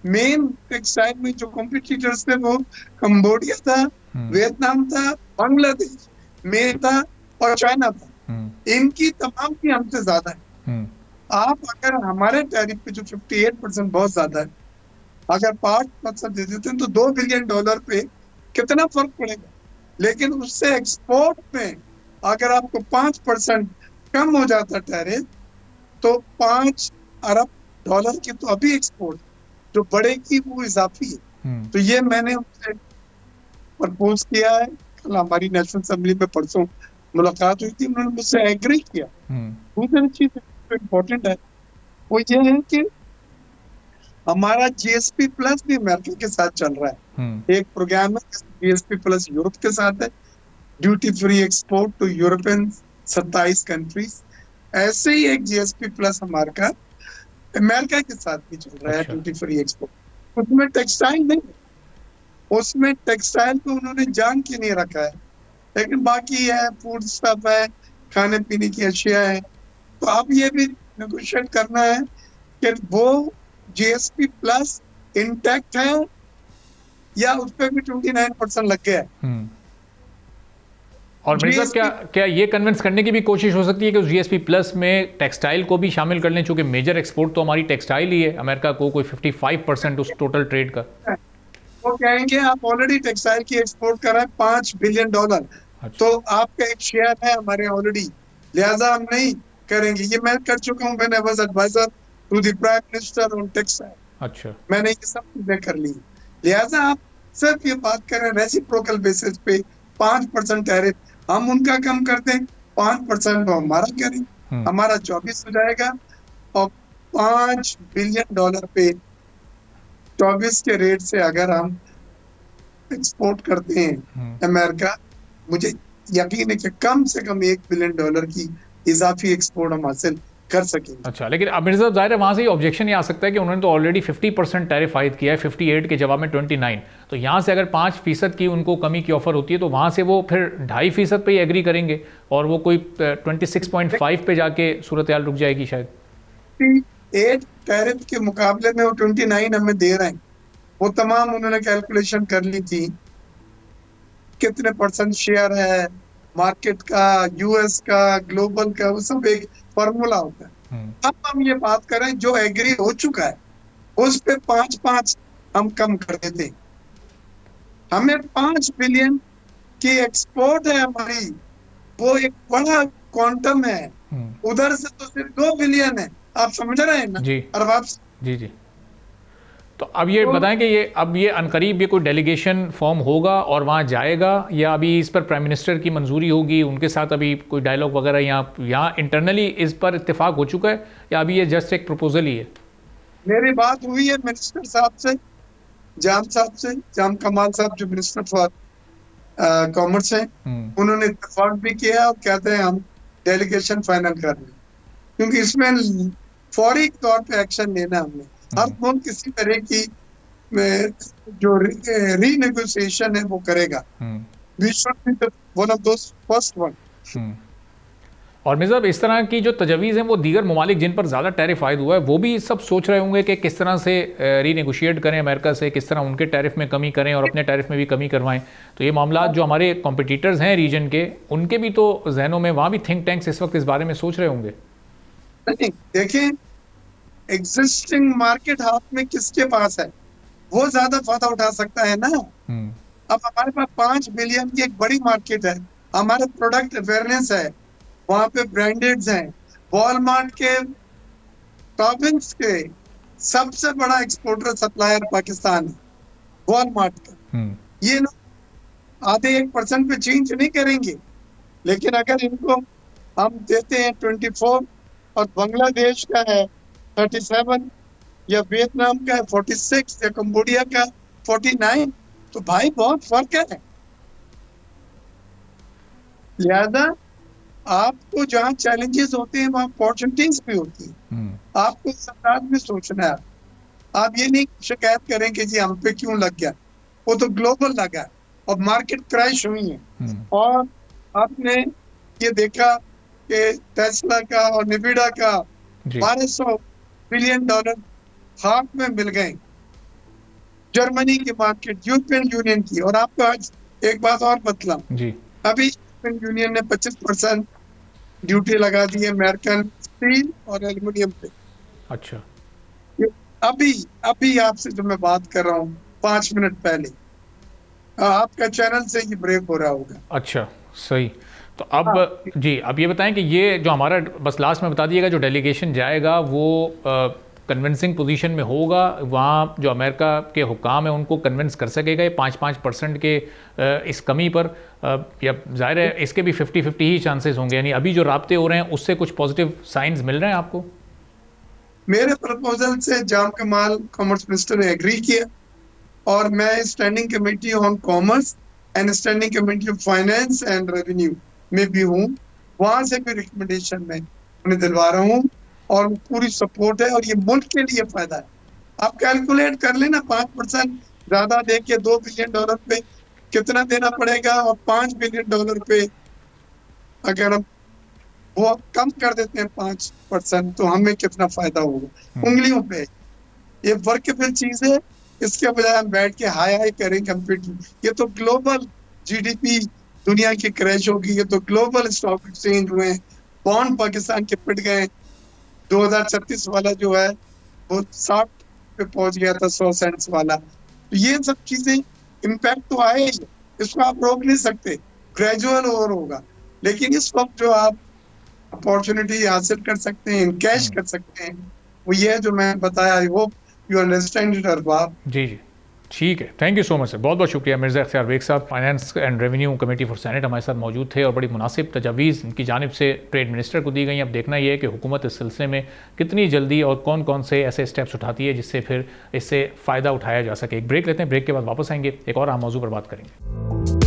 D: मेन टेक्सटाइल में जो कॉम्पिटिटर्स थे वो कंबोडिया था, वियतनाम था, बांग्लादेश में था और चाइना था। इनकी तमाम की हमसे ज्यादा है। आप अगर हमारे टैरिफ पे जो 58% बहुत ज्यादा है, अगर 5% दे देते हैं तो $2 बिलियन पे कितना फर्क पड़ेगा। लेकिन उससे एक्सपोर्ट में अगर आपको 5% कम हो जाता टैरिफ, तो $5 अरब की तो अभी एक्सपोर्ट जो बढ़ेगी वो इजाफी है। तो ये मैंने उनसे प्रपोज किया है। कल हमारी नेशनल असेंबली में परसों मुलाकात हुई थी, उन्होंने मुझसे एग्री किया। दूसरी चीज इम्पोर्टेंट है वो ये है कि हमारा GSP प्लस भी अमेरिका के साथ चल रहा है। एक प्रोग्राम है GSP प्लस यूरोप के साथ है, duty free export to European 27 countries. ऐसे ही एक GSP प्लस हमारा अमेरिका के साथ भी चल रहा है, ड्यूटी फ्री एक्सपोर्ट। उसमें टेक्सटाइल नहीं, उसमें टेक्सटाइल को उन्होंने जान के नहीं रखा है, लेकिन बाकी है, फूड स्टफ है, खाने पीने की अशिया है। तो अब ये भी नेगोशिएट करना है कि वो GSP प्लस इंटैक्ट है या उस पर भी 29% लग गया है।
B: और मिर्जा क्या ये कन्विंस करने की भी कोशिश हो सकती है कि उस GSP प्लस में टेक्सटाइल को भी शामिल कर लें, चूंकि मेजर एक्सपोर्ट तो हमारी टेक्सटाइल ही है, अमेरिका को कोई 55% उस टोटल ट्रेड का।
D: वो कहेंगे आप ऑलरेडी टेक्सटाइल की एक्सपोर्ट कर रहे हैं $5 बिलियन, तो आपका एक शेयर है हमारे ऑलरेडी, लिहाजा हम नहीं करेंगे। ये मैं कर चुका हूँ, मैंने was adviser to the prime minister on textile. अच्छा, मैंने ये सब चीजें कर ली। लिहाजा आप सिर्फ ये बात करें रेसिप्रोकल बेसिस पे 5% टैरिफ हम उनका कम कर दें, 5% वो हमारा करें, हमारा 24 हो जाएगा। और $5 बिलियन पे 24 के रेट से अगर हम एक्सपोर्ट करते हैं अमेरिका, मुझे यकीन है कि कम से कम $1 बिलियन की इजाफी एक्सपोर्ट हम हासिल कर सकेंगे। अच्छा,
B: लेकिन अब मिर्जा जाहिर है वहां से ऑब्जेक्शन ये आ सकता है कि उन्होंने तो ऑलरेडी 50% टैरिफ आयद किया है, 58 के जवाब में 29। तो यहाँ से अगर 5% की उनको कमी की ऑफर होती है तो वहां से वो फिर 2.5% पे ही एग्री करेंगे और वो कोई 26.5 पे जाके सूरत हाल रुक जाएगी शायद।
D: 8 टैरिफ के मुकाबले में वो 29 हमें दे रहे हैं। वो तमाम उन्होंने कैलकुलेशन कर ली थी, कितने % शेयर है मार्केट का, US का, ग्लोबल का, वो सब एक फॉर्मूला होता है। अब हम ये बात करें जो एग्री हो चुका है उस पे 5-5 हम कम कर देते। हमें 5 बिलियन की एक्सपोर्ट है हमारी, वो एक बड़ा क्वांटम है। उधर से तो सिर्फ 2 बिलियन है, आप समझ रहे हैं ना
B: जी।
D: अरबाब
B: जी जी। तो अब ये बताएं कि ये अनकरीब ये कोई डेलीगेशन फॉर्म होगा और वहाँ जाएगा, या अभी इस पर प्राइम मिनिस्टर की मंजूरी होगी, उनके साथ अभी कोई डायलॉग वगैरह यहाँ इंटरनली इस पर इत्तेफाक हो चुका है, या अभी ये जस्ट एक प्रपोजल ही है?
D: मेरी बात हुई है मिनिस्टर साहब से, जाम कमाल साहब जो मिनिस्टर फॉर कॉमर्स हैं, उन्होंने इत्तेफाक भी किया और कहते हैं हम डेलीगेशन फाइनल कर रहे हैं, क्योंकि इसमें फौरी तौर पे एक्शन लेना हमने। हर कौन किसी तरह की जो रीनेगोशिएशन है वो करेगा। We should be one of those first one.
B: और मिर्जा इस तरह की जो तजवीज़ हैं वो दीगर ममालिक जिन पर ज़्यादा टैरिफ आयद हुआ है वो भी सब सोच रहे होंगे कि किस तरह से रीनेगोशिएट करें अमेरिका से, किस तरह उनके टैरिफ में कमी करें और अपने टैरिफ में भी कमी करवाएं। तो ये मामला जो हमारे कॉम्पिटिटर्स हैं रीजन के, उनके भी तो जहनों में, वहाँ भी थिंक टैंक्स इस वक्त इस बारे में सोच रहे होंगे।
D: देखिए, एग्जिस्टिंग मार्केट हाथ में किसके पास है वो ज्यादा फायदा उठा सकता है ना। अब हमारे पास 5 बिलियन की एक बड़ी मार्केट है, हमारे प्रोडक्ट अवेयरनेस है, वहां पे ब्रांडेड्स हैं। वॉलमार्ट के प्रोविंस के सबसे बड़ा एक्सपोर्टर सप्लायर पाकिस्तान है, वॉलमार्ट का। ये लोग आधे 1% पे चेंज नहीं करेंगे, लेकिन अगर इनको हम देते हैं 24 और बांग्लादेश का है 37 या वियतनाम का है 46 या कंबोडिया का 49, तो भाई बहुत फर्क है। लिहाजा आपको जहाँ चैलेंजेस होते हैं वहाँ अपॉर्चुनिटीज भी होती है। आपको इस अंदाज में सोचना है। आप ये नहीं शिकायत करेंगे जी हम पे क्यों लग गया, वो तो ग्लोबल लगा और मार्केट क्रैश हुई है। और आपने ये देखा कि टेस्ला का और निविडा का 1200 बिलियन डॉलर हाथ में मिल गए, जर्मनी की मार्केट, यूरोपियन यूनियन की। और आपको आज एक बात और बतलाऊं, अभी यूरोपियन यूनियन ने 25% ड्यूटी लगा दी है अमेरिकन स्टील और एल्युमिनियम पे।
B: अच्छा,
D: अभी आपसे जो मैं बात कर रहा हूँ 5 मिनट पहले आपका चैनल से ही ब्रेक हो रहा होगा।
B: अच्छा, सही। तो अब जी, अब ये बताएं कि ये जो हमारा, बस लास्ट में बता दिएगा, जो डेलीगेशन जाएगा वो कन्विंसिंग पोजीशन में होगा, वहाँ जो अमेरिका के हुकाम है उनको कन्विंस कर सकेगा ये 5% के इस कमी पर, या जाहिर है इसके भी 50-50 ही चांसेस होंगे? यानी अभी जो राब्ते हो रहे हैं उससे कुछ पॉजिटिव साइंस मिल रहे हैं आपको?
D: मेरे प्रपोजल से जाम कमाल कॉमर्स मिनिस्टर ने एग्री किया और मैं standing committee on commerce and standing committee of finance and revenue में भी हूँ। वहां से भी रिकमेंडेशन में उन्हें दिलवा रहा हूँ और पूरी सपोर्ट है और ये मुल्क के लिए फायदा है। आप कैलकुलेट कर लेना, 5% ज्यादा दे के $2 बिलियन पे कितना देना पड़ेगा, और $5 बिलियन पे अगर हम वो कम कर देते हैं 5%, तो हमें कितना फायदा होगा। उंगलियों पे ये वर्केबल चीज है, इसके बजाय हम बैठ के हाई हाई करें कंप्यूटर। ये तो ग्लोबल जीडीपी दुनिया की क्रैश होगी, ये तो ग्लोबल स्टॉक एक्सचेंज हुए, बॉन्ड पाकिस्तान के पिट गए। 2036 वाला जो है वो 60 पे पहुंच गया था, 100 सेंट्स वाला। तो ये सब चीजें इम्पैक्ट तो आए, इसको आप रोक नहीं सकते, ग्रेजुअल और होगा। लेकिन इस वक्त जो आप अपॉर्चुनिटी हासिल कर सकते हैं, कैश कर सकते हैं, वो ये जो मैं बताया। I hope you understand it Arbab.
B: जी जी, ठीक है, thank you so much sir, बहुत बहुत शुक्रिया। मिर्ज़ा इख्तियार बेग साहब, finance and revenue committee for senate, हमारे साथ मौजूद थे और बड़ी मुनासिब तजावीज़ इनकी जानिब से ट्रेड मिनिस्टर को दी गई। अब देखना ये है कि हुकूमत इस सिलसिले में कितनी जल्दी और कौन कौन से ऐसे स्टेप्स उठाती है जिससे फिर इससे फ़ायदा उठाया जा सके। एक ब्रेक लेते हैं, ब्रेक के बाद वापस आएंगे, एक और अहम मौजू पर बात करेंगे।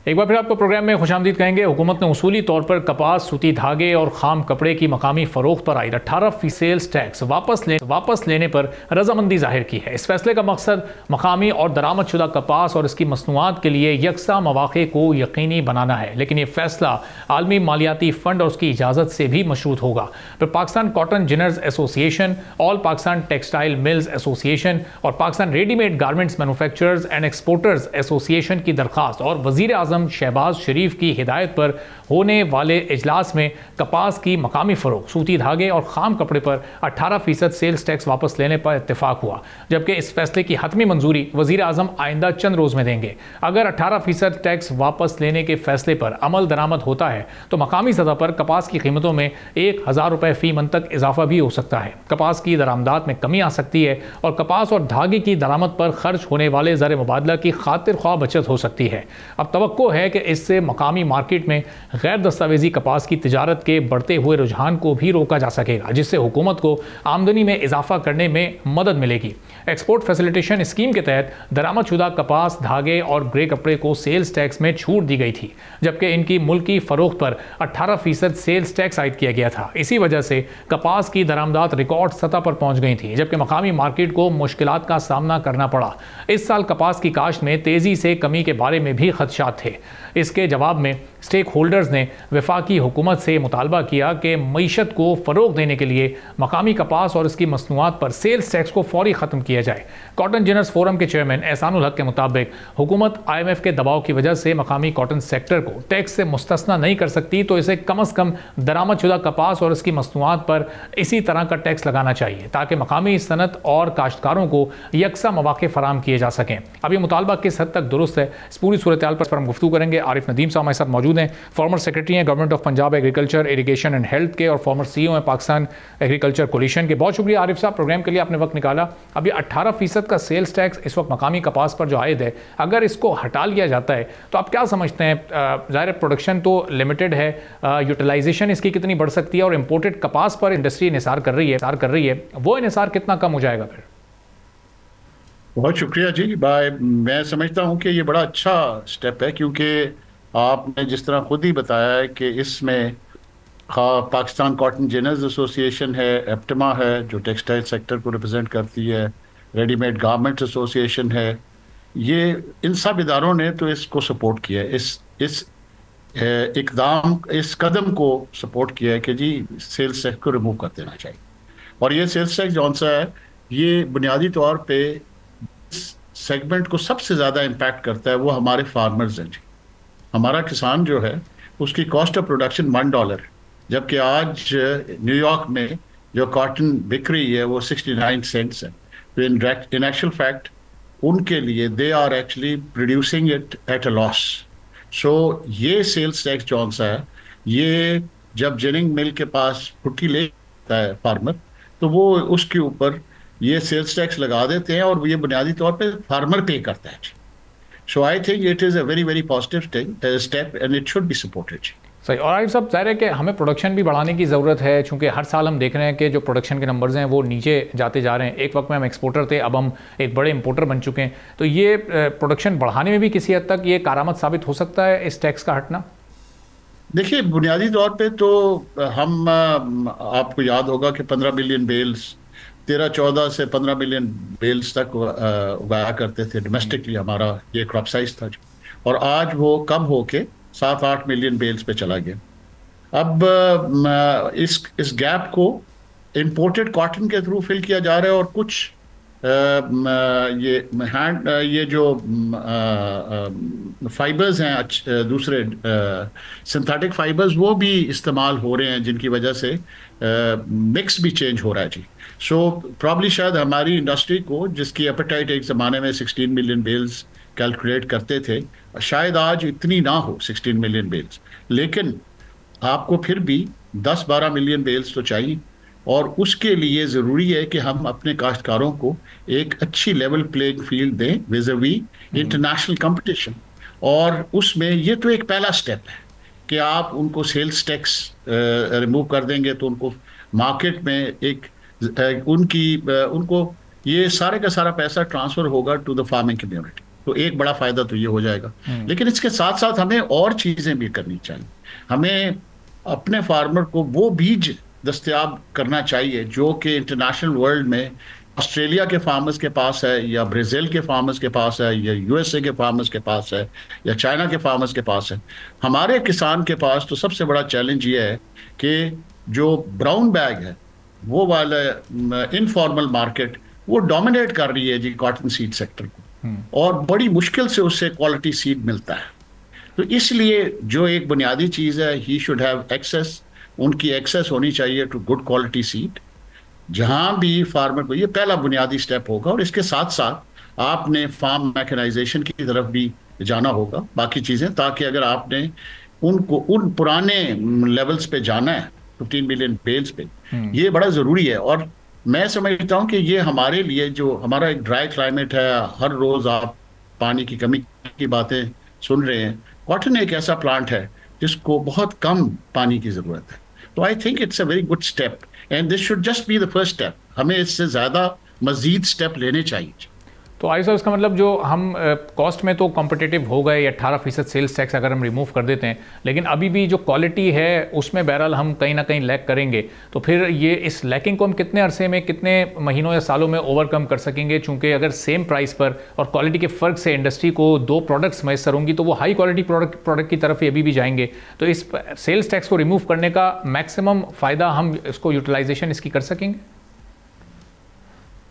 B: एक बार फिर आपको प्रोग्राम में खुशामदीद कहेंगे। हुकूमत ने उसूली तौर पर कपास, सूती धागे और खाम कपड़े की मकामी फ़रोख्त पर आयद 18% सेल्स टैक्स वापस लेने पर रजामंदी जाहिर की है। इस फैसले का मकसद मकामी और दरामदशुदा कपास और इसकी मसनूआत के लिए यकसा मौक़े को यकीनी बनाना है, लेकिन ये फैसला आलमी मालियाती फ़ंड और उसकी इजाज़त से भी मशरूत होगा। फिर Pakistan cotton ginners association, all Pakistan textile mills association और Pakistan readymade garments manufacturers and exporters association की दरख्वास्त और वज़ीर आज़म शहबाज शरीफ की हिदायत पर होने वाले इजलास में कपास की मकामी फ़रोख्त, सूती धागे और खाम कपड़े पर 18% सेल्स टैक्स वापस लेने पर इत्तेफाक हुआ, जबकि इस फैसले की हतमी मंजूरी वज़ीर आज़म आइंदा चंद रोज़ में देंगे। अगर 18% टैक्स वापस लेने के फैसले पर अमल दरामद होता है तो मकामी सतह पर कपास की कीमतों में 1000 रुपये फ़ी मन तक इजाफा भी हो सकता है। कपास की दरामदात में कमी आ सकती है और कपास और धागे की दरामद पर खर्च होने वाले ज़र मुबादला की खातिर ख्वाह बचत हो सकती है। अब तवक्को है कि इससे मकामी मार्केट में गैर दस्तावेजी कपास की तिजारत के बढ़ते हुए रुझान को भी रोका जा सकेगा, जिससे हुकूमत को आमदनी में इजाफा करने में मदद मिलेगी। एक्सपोर्ट फैसिलिटेशन स्कीम के तहत दरामदशुदा कपास, धागे और ग्रे कपड़े को सेल्स टैक्स में छूट दी गई थी, जबकि इनकी मुल्की फरोख्त पर 18% सेल्स टैक्स आयद किया गया था। इसी वजह से कपास की दरामदात रिकॉर्ड सतह पर पहुंच गई थी, जबकि मकामी मार्केट को मुश्किलात का सामना करना पड़ा। इस साल कपास की काश्त में तेजी से कमी के बारे में भी खदशात थे। इसके जवाब में स्टेक होल्डर्स ने वफाकी हुकूमत से मुतालबा किया कि मईशत को फ़रोग देने के लिए मकामी कपास और इसकी मसनूआत पर सेल्स टैक्स को फौरी ख़त्म किया जाए। कॉटन जिनर्स फोरम के चेयरमैन एहसानुल हक के मुताबिक हुकूमत IMF के दबाव की वजह से मकामी कॉटन सेक्टर को टैक्स से मुस्तस्ना नहीं कर सकती, तो इसे कम अज़ कम दरामदशुदा कपास और इसकी मसनूआत पर इसी तरह का टैक्स लगाना चाहिए ताकि मकामी सनत और काश्तकारों को यकसा मौके फराम किए जा सकें। अब ये मुतालबा किस हद तक दुरुस्त है, इस पूरी सूरत हाल पर हम गुफ्तगू करेंगे। आरिफ नदीम साहब हमारे साथ मौजूद हैं, फॉर्मर सेक्रेटरी हैं government of Punjab agriculture, irrigation and health के, और फॉर्मर CEO हैं पाकिस्तान एग्रीकल्चर कोलिशन के। बहुत शुक्रिया आरिफ साहब, प्रोग्राम के लिए आपने वक्त निकाला। अब ये 18% का सेल्स टैक्स इस वक्त मकामी कपास पर जो आयद है, अगर इसको हटा लिया जाता है तो आप क्या समझते हैं? ज़ाहिर प्रोडक्शन तो लिमिटेड है, यूटिलाइजेशन इसकी कितनी बढ़ सकती है, और इम्पोर्टेड कपास पर इंडस्ट्री इन्हिसार कर रही है, वो इन्हिसार कितना कम हो जाएगा फिर?
E: बहुत शुक्रिया जी भाई। मैं समझता हूं कि ये बड़ा अच्छा स्टेप है, क्योंकि आपने जिस तरह खुद ही बताया है कि इसमें पाकिस्तान कॉटन जिनर्स एसोसिएशन है, एप्टमा है जो टेक्सटाइल सेक्टर को रिप्रेजेंट करती है, रेडीमेड गारमेंट्स एसोसिएशन है, ये इन सब इदारों ने तो इसको सपोर्ट किया है, इस कदम को सपोर्ट किया है कि जी सेल्स टैक्स को रिमूव कर देना चाहिए। और ये सेल्स टैक्स जौन सा है, ये बुनियादी तौर पे सेगमेंट को सबसे ज़्यादा इम्पैक्ट करता है वो हमारे फार्मर्स हैं जी। हमारा किसान जो है उसकी कॉस्ट ऑफ प्रोडक्शन $1 है, जबकि आज न्यूयॉर्क में जो कॉटन बिक रही है वो 69 सेंट्स है। तो इन एक्चुअल फैक्ट उनके लिए they are actually producing it at a loss. So ये सेल्स टैक्स जौन सा है, ये जब जिनिंग मिल के पास फुट्टी लेता है फार्मर, तो वो उसके ऊपर ये सेल्स टैक्स लगा देते हैं और ये बुनियादी तौर पे फार्मर पे करता है। So I think it is a very very positive step and it should be supported.
B: सही। और आरिफ साहब, ज़ाहिर है कि हमें प्रोडक्शन भी बढ़ाने की ज़रूरत है, चूँकि हर साल हम देख रहे हैं कि जो प्रोडक्शन के नंबर्स हैं वो नीचे जाते जा रहे हैं। एक वक्त में हम एक्सपोर्टर थे, अब हम एक बड़े इंपोर्टर बन चुके हैं। तो ये प्रोडक्शन बढ़ाने में भी किसी हद तक ये कारआमद साबित हो सकता है इस टैक्स का हटना?
E: देखिए, बुनियादी तौर पे तो हम आपको याद होगा कि 15 मिलियन बेल्स 13-14 से 15 मिलियन बेल्स तक उगाया करते थे डोमेस्टिकली, हमारा ये क्रॉप साइज था, और आज वो कम होके 7-8 मिलियन बेल्स पे चला गया। अब इस गैप को इंपोर्टेड कॉटन के थ्रू फिल किया जा रहा है, और कुछ ये जो फाइबर्स हैं दूसरे सिंथेटिक फाइबर्स वो भी इस्तेमाल हो रहे हैं, जिनकी वजह से मिक्स भी चेंज हो रहा है जी। सो प्रॉब्ली शायद हमारी इंडस्ट्री को, जिसकी एपेटाइट एक ज़माने में 16 मिलियन बेल्स कैलकुलेट करते थे, शायद आज इतनी ना हो 16 मिलियन बेल्स, लेकिन आपको फिर भी 10-12 मिलियन बेल्स तो चाहिए, और उसके लिए ज़रूरी है कि हम अपने काश्तकारों को एक अच्छी लेवल प्लेइंग फील्ड दें विज़-अ-वी इंटरनेशनल कंपटीशन। और उसमें ये तो एक पहला स्टेप है कि आप उनको सेल्स टैक्स रिमूव कर देंगे तो उनको मार्केट में उनको ये सारे का सारा पैसा ट्रांसफ़र होगा टू द फार्मिंग कम्युनिटी, तो एक बड़ा फ़ायदा तो ये हो जाएगा। लेकिन इसके साथ साथ हमें और चीज़ें भी करनी चाहिए। हमें अपने फार्मर को वो बीज दस्तयाब करना चाहिए जो कि इंटरनेशनल वर्ल्ड में ऑस्ट्रेलिया के फार्मर्स के पास है, या ब्राज़ील के फार्मर्स के पास है, या USA के फार्मर्स के पास है, या चाइना के फार्मर्स के पास है। हमारे किसान के पास तो सबसे बड़ा चैलेंज ये है कि जो ब्राउन बैग है, वो वाला इनफॉर्मल मार्केट वो डोमिनेट कर रही है जी कॉटन सीड सेक्टर को, और बड़ी मुश्किल से उससे क्वालिटी सीड मिलता है। तो इसलिए जो एक बुनियादी चीज़ है, ही शुड हैव एक्सेस, उनकी एक्सेस होनी चाहिए टू गुड क्वालिटी सीड जहाँ भी फार्मर को। ये पहला बुनियादी स्टेप होगा, और इसके साथ साथ आपने फार्म मैकेनाइजेशन की तरफ भी जाना होगा, बाकी चीज़ें, ताकि अगर आपने उनको उन पुराने लेवल्स पे जाना है 15 मिलियन बेल्स पे, ये बड़ा ज़रूरी है। और मैं समझता हूँ कि ये हमारे लिए, जो हमारा एक ड्राई क्लाइमेट है, हर रोज़ आप पानी की कमी की बातें सुन रहे हैं, कॉटन एक ऐसा प्लांट है जिसको बहुत कम पानी की ज़रूरत है। तो I think it's a very good step and this should just be the first step. हमें इससे ज़्यादा मज़ीद स्टेप लेने चाहिए।
B: तो आई साहब इसका मतलब जो हम कॉस्ट में तो कॉम्पिटिटिव हो गए, 18% सेल्स टैक्स अगर हम रिमूव कर देते हैं, लेकिन अभी भी जो क्वालिटी है उसमें बहरहाल हम कहीं ना कहीं लैक करेंगे। तो फिर ये इस लैकिंग को हम कितने अरसे में, कितने महीनों या सालों में ओवरकम कर सकेंगे? चूँकि अगर सेम प्राइस पर और क्वालिटी के फ़र्क से इंडस्ट्री को 2 प्रोडक्ट्स मैसर होंगी तो वो हाई क्वालिटी प्रोडक्ट की तरफ अभी भी जाएंगे। तो इस सेल्स टैक्स को रिमूव करने का मैक्सिमम फ़ायदा हम इसको यूटिलाइजेशन इसकी कर सकेंगे?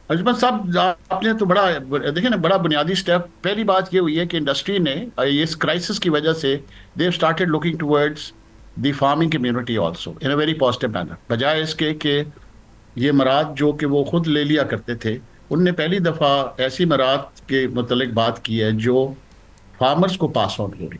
E: अजमत साहब, आपने तो बड़ा देखिए ना, बड़ा बुनियादी स्टेप। पहली बात ये हुई है कि इंडस्ट्री ने इस क्राइसिस की वजह से they started looking towards the farming community also in a very positive manner, बजाय इसके कि ये मराद जो कि वो खुद ले लिया करते थे, उनने पहली दफ़ा ऐसी मराद के मुतल्लिक बात की है जो फार्मर्स को पास ऑन हो रही।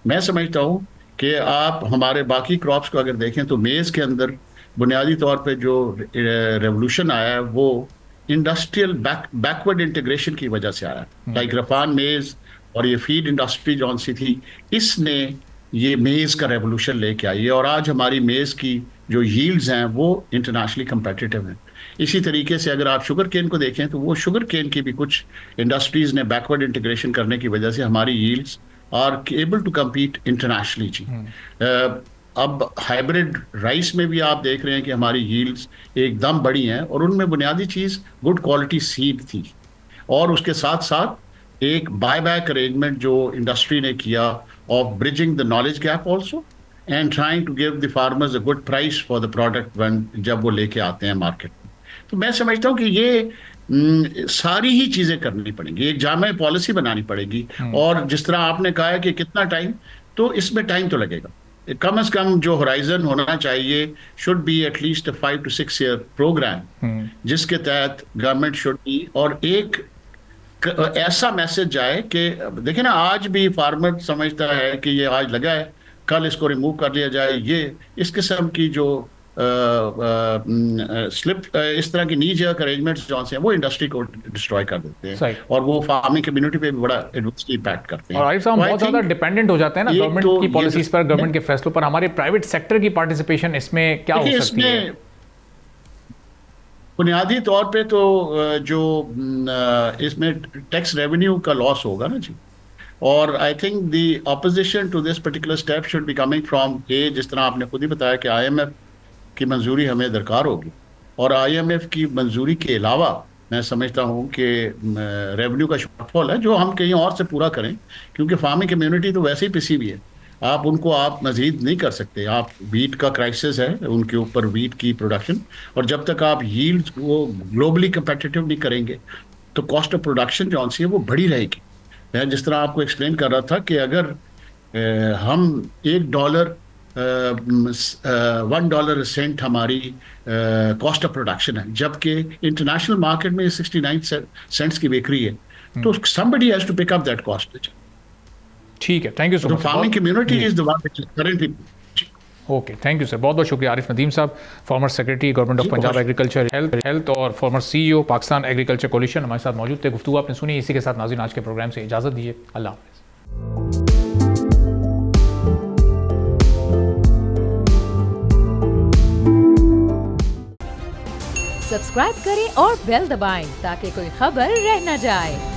E: मैं समझता हूँ कि आप हमारे बाकी क्रॉप्स को अगर देखें तो मेज़ के अंदर बुनियादी तौर पर जो रेवोल्यूशन आया है वो इंडस्ट्रियल बैकवर्ड इंटीग्रेशन की वजह से आया। लाइक रफान मेज़ और ये फीड इंडस्ट्री जौन सी थी, इसने ये मेज़ का रेवोल्यूशन लेके आई है और आज हमारी मेज़ की जो यील्ड्स हैं वो इंटरनेशनली कंपेटिटिव हैं। इसी तरीके से अगर आप शुगर केन को देखें तो वो शुगर केन की भी कुछ इंडस्ट्रीज ने बैकवर्ड इंटीग्रेशन करने की वजह से हमारी yields are able to compete internationally जी। अब हाइब्रिड राइस में भी आप देख रहे हैं कि हमारी यील्ड्स एकदम बड़ी हैं और उनमें बुनियादी चीज़ गुड क्वालिटी सीड थी और उसके साथ साथ एक बाय बैक अरेंजमेंट जो इंडस्ट्री ने किया of bridging the knowledge gap also and trying to give the farmers a good price for the product one जब वो लेके आते हैं मार्केट में। तो मैं समझता हूँ कि ये सारी ही चीज़ें करनी पड़ेंगी, एक जामे पॉलिसी बनानी पड़ेगी। और जिस तरह आपने कहा है कि कितना टाइम, तो इसमें टाइम तो लगेगा। कम से कम जो होराइजन होना चाहिए should be at least 5 to 6 year program, जिसके तहत गवर्नमेंट शुड बी और एक ऐसा मैसेज जाए कि देखिए ना, आज भी फार्मर समझता है कि ये आज लगा है, कल इसको रिमूव कर लिया जाए। ये इस किस्म की जो स्लिप इस तरह की नी जर्क अरेंजमेंट्स जो हैं वो इंडस्ट्री को डिस्ट्रॉय कर देते हैं और वो फार्मिंग कम्युनिटी पे भी बड़ा एडवर्सली इम्पैक्ट करते हैं।
B: और आरिफ साहब बहुत ज़्यादा डिपेंडेंट हो जाते हैं ना गवर्नमेंट की पॉलिसीज पर, गवर्नमेंट के फैसलों पर। हमारे प्राइवेट सेक्टर की पार्टिसिपेशन इसमें क्या हो सकती है?
E: बुनियादी तौर पे तो जो इसमें टैक्स रेवेन्यू का लॉस होगा ना जी, और I think the opposition to this particular step should be coming from a, जिस तरह आपने खुद ही बताया कि IMF की मंजूरी हमें दरकार होगी और IMF की मंजूरी के अलावा मैं समझता हूँ कि रेवेन्यू का शॉर्टफॉल है जो हम कहीं और से पूरा करें, क्योंकि फार्मिंग कम्युनिटी तो वैसे ही पिसी हुई है, आप उनको आप मजीद नहीं कर सकते। आप वीट का क्राइसिस है उनके ऊपर, वीट की प्रोडक्शन, और जब तक आप यील्ड को ग्लोबली कंपेटिटिव नहीं करेंगे तो कॉस्ट ऑफ प्रोडक्शन जो सी है वो बढ़ी रहेगी। मैं जिस तरह आपको एक्सप्लेन कर रहा था कि अगर हम $1 सेंट हमारी कॉस्ट ऑफ प्रोडक्शन है, जबकि इंटरनेशनल मार्केट में 69 सेंट्स की बिक्री है, तो somebody has to pick up that cost.
B: ठीक है, thank you so much.
E: Farming community is the one which is currently.
B: Okay, thank you sir, बहुत बहुत शुक्रिया। आरिफ नदीम साहब, former secretary government of Punjab agriculture health और former CEO Pakistan agriculture coalition हमारे साथ मौजूद थे। गुफ्तगू आपने सुनी। इसी के साथ नाज़रीन आज के प्रोग्राम से इजाज़त दीजिए। अल्लाह हाफ़िज़।
A: सब्सक्राइब करें और बेल दबाएं ताकि कोई खबर रह न जाए।